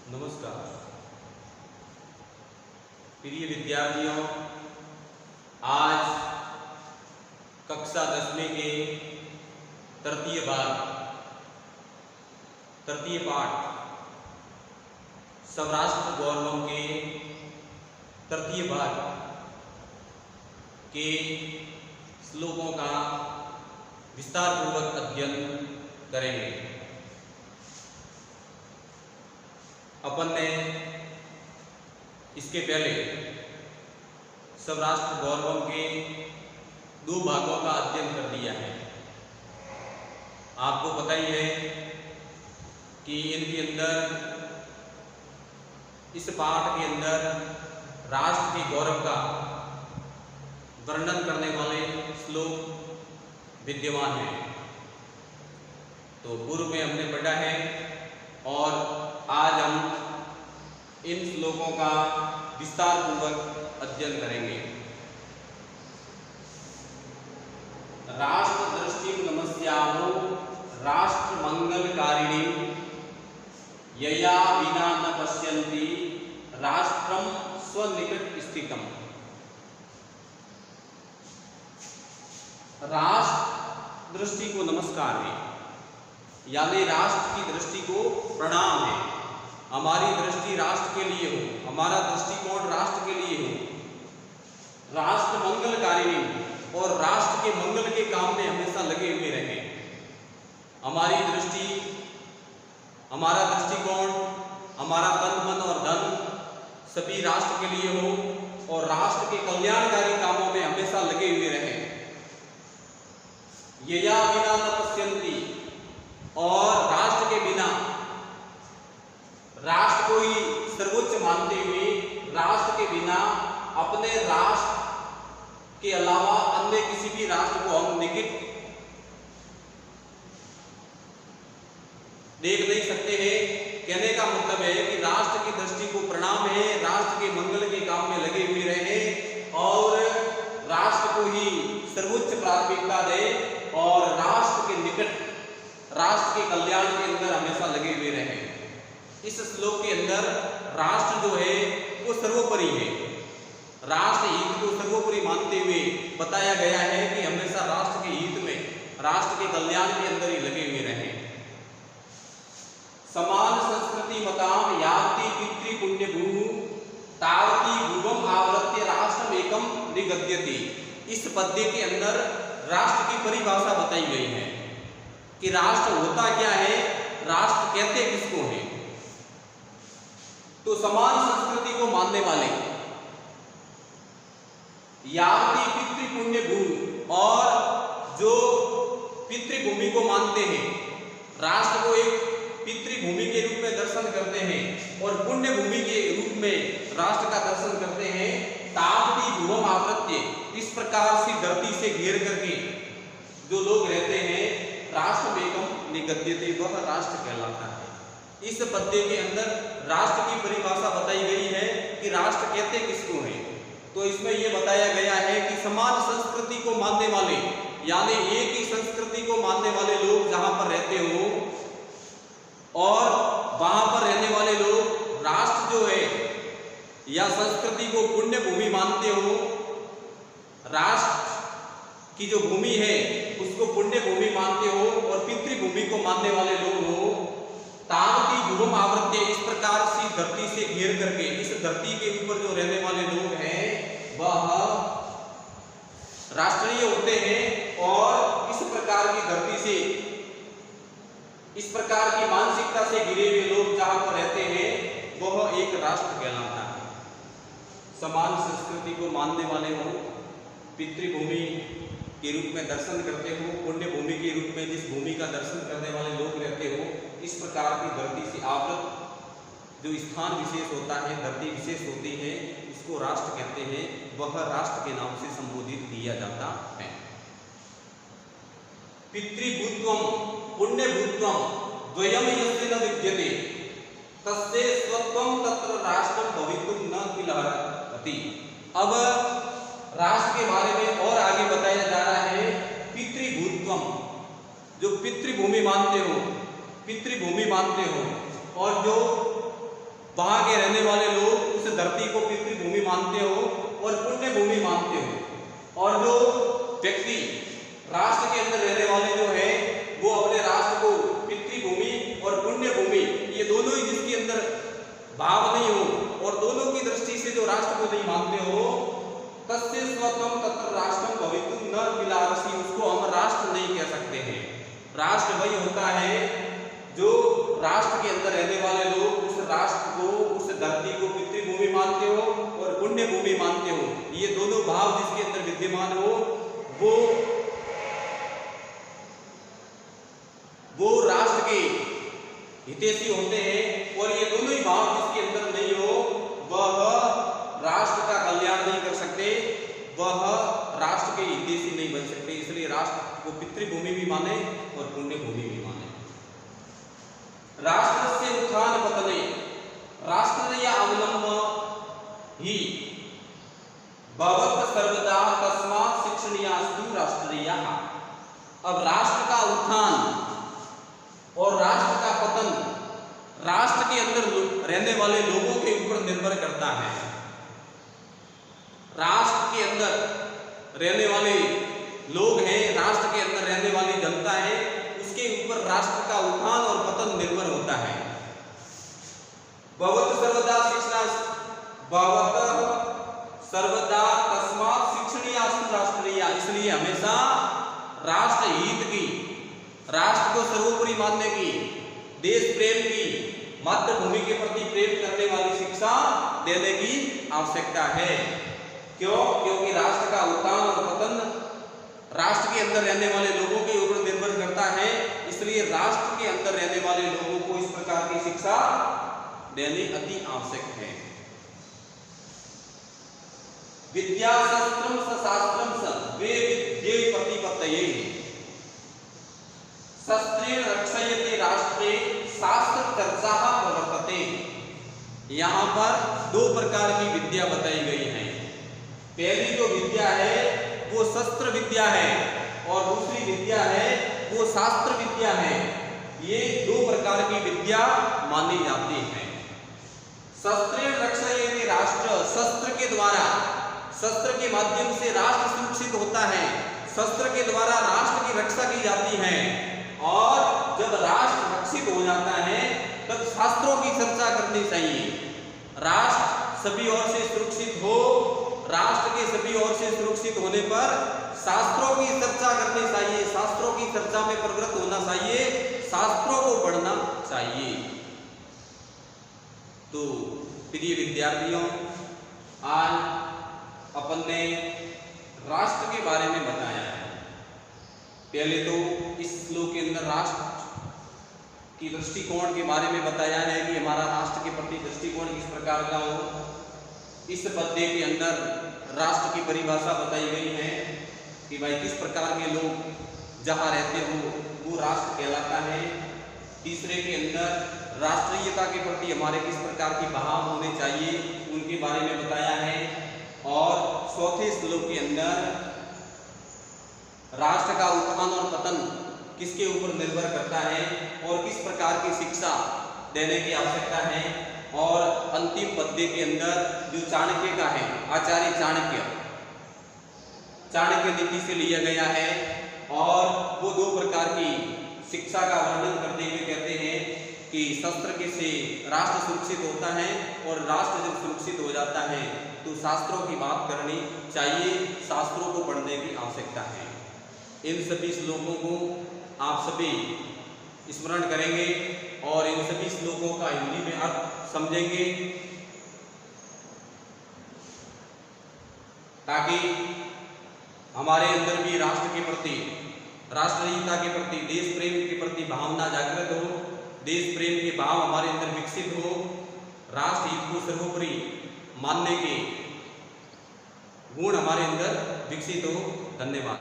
नमस्कार प्रिय विद्यार्थियों, आज कक्षा 10वीं के तृतीय पाठ सौराष्ट्र गौरवम के तृतीय भाग के श्लोकों का विस्तार पूर्वक अध्ययन करेंगे। अपन ने इसके पहले सौराष्ट्र गौरवम के 2 भागों का अध्ययन कर लिया है। आपको पता ही है कि इनके अंदर, इस पाठ के अंदर राष्ट्र के गौरव का वर्णन करने वाले श्लोक विद्यमान हैं। तो पूर्व में हमने पढ़ा है और आज हम इन श्लोकों का विस्तार पूर्वक अध्ययन करेंगे। राष्ट्र दृष्टि नमस्यामो राष्ट्र मंगलकारिणी यया विना न पश्यन्ति राष्ट्रम स्वनिकट स्थितम। राष्ट्र दृष्टि को नमस्कार है, यानी राष्ट्र की दृष्टि को प्रणाम है। हमारी दृष्टि राष्ट्र के लिए हो, हमारा दृष्टिकोण राष्ट्र के लिए हो। राष्ट्र मंगलकारिणी और राष्ट्र के मंगल के काम में हमेशा लगे हुए रहें। हमारी दृष्टि, हमारा दृष्टिकोण, हमारा तन मन और धन सभी राष्ट्र के लिए हो और राष्ट्र के कल्याणकारी कामों में हमेशा लगे हुए रहें। यया विना न पश्यन्ति, और राष्ट्र के बिना, राष्ट्र को ही सर्वोच्च मानते हुए राष्ट्र के बिना अपने राष्ट्र के अलावा अन्य किसी भी राष्ट्र को हम निकट देख नहीं सकते हैं। कहने का मतलब है कि राष्ट्र की दृष्टि को प्रणाम है, राष्ट्र के मंगल के काम में लगे हुए रहे और राष्ट्र को ही सर्वोच्च प्राथमिकता दे और राष्ट्र के निकट, राष्ट्र के कल्याण के अंदर हमेशा लगे हुए रहे। इस श्लोक के अंदर राष्ट्र जो है वो सर्वोपरि है। राष्ट्र हित को सर्वोपरि मानते हुए बताया गया है कि हमेशा राष्ट्र के हित में, राष्ट्र के कल्याण के अंदर ही लगे हुए रहे। समान संस्कृति मताम याति पितृ पुण्य भू तावती भुवम आवृत्य राष्ट्रम एकम निगद्यते। इस पद्य के अंदर राष्ट्र की परिभाषा बताई गई है कि राष्ट्र होता क्या है, राष्ट्र कहते किसको हैं। तो समान संस्कृति को मानने वाले, यावती पितृ पुण्य भूमि, और जो पितृभूमि को मानते हैं, राष्ट्र को एक पितृभूमि के रूप में दर्शन करते हैं और पुण्य भूमि के रूप में राष्ट्र का दर्शन करते हैं। तावती भुवम आवृत्य, इस प्रकार से धरती से घेर करके जो लोग रहते हैं, राष्ट्र एकम निगद्यते, वह राष्ट्र कहलाता है। इस पद्य के अंदर राष्ट्र की परिभाषा बताई गई है कि राष्ट्र कहते किसको हैं। तो इसमें यह बताया गया है कि समान संस्कृति को मानने वाले, यानी एक ही संस्कृति को मानने वाले लोग जहां पर रहते हो और वहां पर रहने वाले लोग राष्ट्र जो है या संस्कृति को पुण्य भूमि मानते हो, राष्ट्र की जो भूमि है उसको पुण्य भूमि मानते हो और पितृभूमि को मानने वाले लोग हो। तावती भुवम आवृत्य, इस प्रकार से धरती से घेर करके, इस धरती के ऊपर जो रहने वाले लोग हैं वह राष्ट्रीय होते हैं और इस प्रकार की धरती से, इस प्रकार की मानसिकता से घिरे हुए लोग जहां पर रहते हैं वह एक राष्ट्र कहलाता है। समान संस्कृति को मानने वाले हो, पितृभूमि के रूप में दर्शन करते हो, पुण्य भूमि के रूप में जिस भूमि का दर्शन करने वाले लोग रहते हो, इस प्रकार की धरती से आवृत जो स्थान विशेष होता है, धरती विशेष होती है, इसको राष्ट्र कहते हैं। वह राष्ट्र के नाम से संबोधित किया जाता है। पितृभूत्वम पुण्यभूत्वम द्वयम यस्य न विद्यते तस्य स्वत्वम तत्र राष्ट्रम भवितुम न किलहति। अब राष्ट्र के बारे में और आगे बताया जा रहा है। पितृभूत्वम, जो पितृभूमि मानते हो, पितृभूमि मानते हो, और जो वहां के रहने वाले लोग उस धरती को पितृभूमि मानते हो और पुण्य भूमि मानते हो। और जो व्यक्ति राष्ट्र के अंदर रहने वाले जो है वो अपने राष्ट्र को पितृभूमि और पुण्य भूमि ये दोनों ही जिसके अंदर भाव नहीं हो और दोनों की दृष्टि से जो राष्ट्र को नहीं मानते हो, तस्य स्वतम तत्र राष्ट्रम भवितुम न किलारसी, उसको हम राष्ट्र नहीं कह सकते हैं। राष्ट्र वही होता है जो राष्ट्र के अंदर रहने वाले लोग उस राष्ट्र को, उस धरती को पितृभूमि मानते हो और पुण्य भूमि मानते हो। ये दोनों भाव जिसके अंदर विद्यमान हो वो राष्ट्र के हितैषी होते हैं। और ये दोनों ही भाव जिसके अंदर नहीं हो वह राष्ट्र का कल्याण नहीं कर सकते, वह राष्ट्र के हितैषी नहीं बन सकते। इसलिए राष्ट्र को पितृभूमि भी माने और पुण्य भूमि भी माने। राष्ट्र से उत्थान पतने राष्ट्रीय अवलंब ही भवत सर्वदा तस्मात् शिक्षणीयास्तु राष्ट्रीयः। अब राष्ट्र का उत्थान और राष्ट्र का पतन राष्ट्र के अंदर रहने वाले लोगों के ऊपर निर्भर करता है। राष्ट्र के अंदर रहने वाले लोग हैं, राष्ट्र के अंदर रहने वाली जनता है, उसके ऊपर राष्ट्र का उत्थान और पतन निर्भर होता है। भवत सर्वदा तस्मात् शिक्षणीयास्तु राष्ट्रीयः। इसलिए हमेशा राष्ट्र हित की, राष्ट्र को सर्वोपरि मानने की, देश प्रेम की, मातृभूमि के प्रति प्रेम करने वाली शिक्षा देने की आवश्यकता है। क्यों? क्योंकि राष्ट्र का उत्थान और पतन राष्ट्र के अंदर रहने वाले लोगों के ऊपर निर्भर करता है। इसलिए राष्ट्र के अंदर रहने वाले लोगों को इस प्रकार की शिक्षा देनी अति आवश्यक है। विद्या शस्त्रम शास्त्रम वे विद्ये प्रतिपत्तये शस्त्रेण रक्षयते राष्ट्रे शास्त्र चर्चा प्रवर्तते। यहाँ पर दो प्रकार की विद्या बताई गई है। पहली जो विद्या है वो शस्त्र विद्या है और दूसरी विद्या है वो शास्त्र विद्या है। ये दो प्रकार की विद्या मानी जाती है। शस्त्रेण रक्षयते राष्ट्र, शस्त्र के द्वारा, शस्त्र के माध्यम से राष्ट्र सुरक्षित होता है, शस्त्र के द्वारा राष्ट्र की रक्षा की जाती है। और जब राष्ट्र रक्षित हो जाता है तब शास्त्रों की चर्चा करनी चाहिए। राष्ट्र सभी ओर से सुरक्षित हो, राष्ट्र के सभी ओर से सुरक्षित होने पर शास्त्रों की चर्चा करनी चाहिए, शास्त्रों की चर्चा में प्रवृत्त होना चाहिए, शास्त्रों को पढ़ना चाहिए। तो प्रिय विद्यार्थियों, आज अपन ने राष्ट्र के बारे में बताया है। पहले तो इस श्लोक के अंदर राष्ट्र की दृष्टिकोण के बारे में बताया है कि हमारा राष्ट्र के प्रति दृष्टिकोण किस प्रकार का हो। इस पद्य के अंदर राष्ट्र की परिभाषा बताई गई है कि भाई किस प्रकार के लोग जहाँ रहते हो वो राष्ट्र कहलाता है। तीसरे के अंदर राष्ट्रीयता के प्रति हमारे किस प्रकार के भाव होने चाहिए उनके बारे में बताया है। और चौथे श्लोक के अंदर राष्ट्र का उत्थान और पतन किसके ऊपर निर्भर करता है और किस प्रकार की शिक्षा देने की आवश्यकता है। और अंतिम पद्य के अंदर जो चाणक्य का है, आचार्य चाणक्य नीति से लिया गया है और वो दो प्रकार की शिक्षा का वर्णन करते हुए कहते हैं कि शस्त्र के से राष्ट्र सुरक्षित होता है और राष्ट्र जब सुरक्षित हो जाता है तो शास्त्रों की बात करनी चाहिए, शास्त्रों को पढ़ने की आवश्यकता है। इन सभी श्लोकों को आप सभी स्मरण करेंगे और इन सभी श्लोकों का हिंदी में अर्थ समझेंगे ताकि हमारे अंदर भी राष्ट्र के प्रति, राष्ट्रीयता के प्रति, देश प्रेम के प्रति भावना जागृत हो, देश प्रेम के भाव हमारे अंदर विकसित हो, राष्ट्र हित को सर्वोपरि मानने के गुण हमारे अंदर विकसित हो। धन्यवाद।